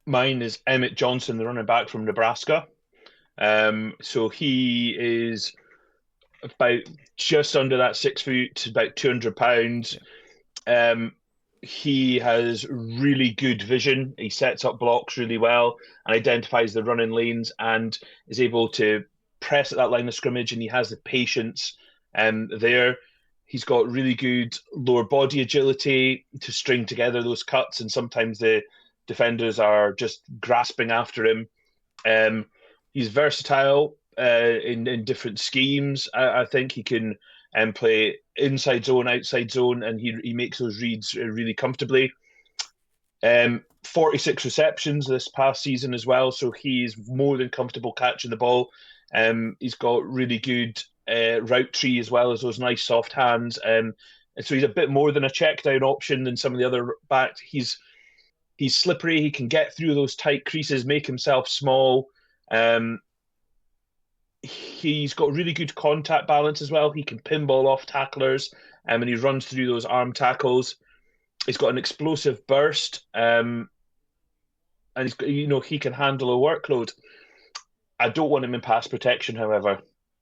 Mine is Emmett Johnson, the running back from Nebraska. So he is about just under that 6 foot, about 200 pounds. Yeah. Um, he has really good vision. He sets up blocks really well and identifies the running lanes and is able to press at that line of scrimmage. And he has the patience there. He's got really good lower body agility to string together those cuts, and sometimes the defenders are just grasping after him. Um, he's versatile in different schemes. I think he can play inside zone, outside zone, and he makes those reads really comfortably. 46 receptions this past season as well, so he's more than comfortable catching the ball. He's got really good route tree as well as those nice soft hands. And so he's a bit more than a check down option than some of the other backs. He's slippery. He can get through those tight creases, make himself small. Um, he's got really good contact balance as well. He can pinball off tacklers, and he runs through those arm tackles. He's got an explosive burst, and he can handle a workload. I don't want him in pass protection, however.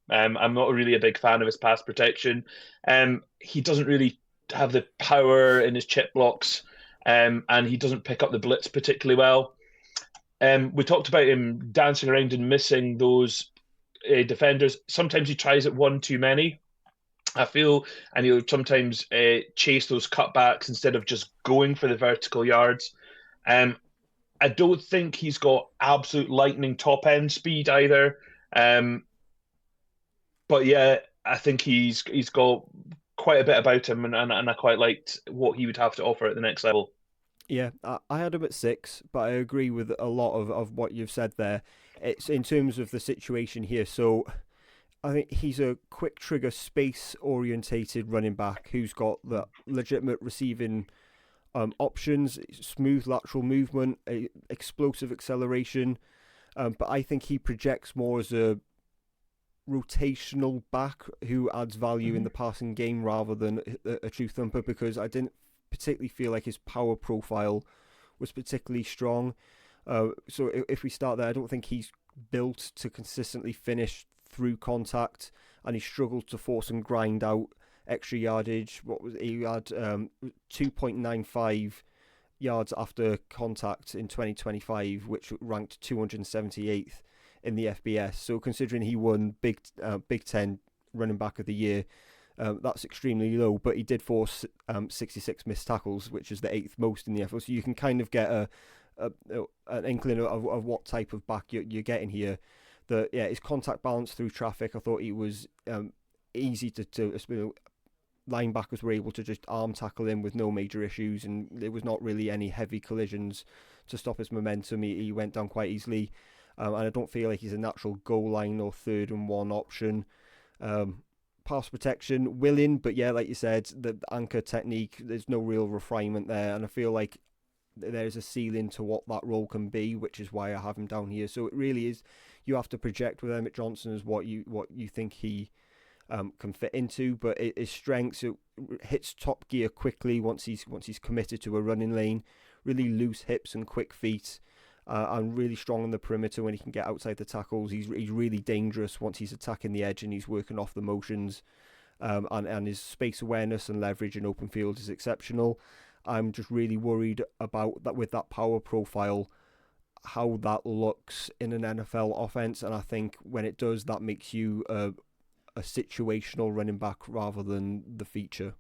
I'm not really a big fan of his pass protection. He doesn't really have the power in his chip blocks, and he doesn't pick up the blitz particularly well. We talked about him dancing around and missing those defenders. Sometimes he tries it one too many, I feel, and he'll sometimes chase those cutbacks instead of just going for the vertical yards. Um, I don't think he's got absolute lightning top end speed either. Um, but yeah, I think he's got quite a bit about him, and I quite liked what he would have to offer at the next level. Yeah, I had him at 6, but I agree with a lot of what you've said there. It's in terms of the situation here. So I think he's a quick trigger, space orientated running back who's got the legitimate receiving options, smooth lateral movement, explosive acceleration. But I think he projects more as a rotational back who adds value in Mm-hmm. the passing game rather than a true thumper, because I didn't particularly feel like his power profile was particularly strong. So if we start there, I don't think he's built to consistently finish through contact, and he struggled to force and grind out extra yardage. What was he had 2.95 yards after contact in 2025, which ranked 278th in the FBS. So considering he won Big Ten Running Back of the Year, that's extremely low. But he did force 66 missed tackles, which is the eighth most in the NFL. So you can kind of get an inkling of what type of back you're getting here. His contact balance through traffic, I thought he was easy to linebackers were able to just arm tackle him with no major issues, and there was not really any heavy collisions to stop his momentum. He went down quite easily, and I don't feel like he's a natural goal line or 3rd and 1 option. Pass protection, willing, but yeah, like you said, the anchor technique, there's no real refinement there, and I feel like there's a ceiling to what that role can be, which is why I have him down here. So it really is, you have to project with Emmett Johnson as what you think he can fit into, but his strengths, it hits top gear quickly once he's committed to a running lane. Really loose hips and quick feet, and really strong on the perimeter when he can get outside the tackles. He's really dangerous once he's attacking the edge and he's working off the motions. And his space awareness and leverage in open field is exceptional. I'm just really worried about that with that power profile, how that looks in an NFL offense, and I think when it does, that makes you a situational running back rather than the feature.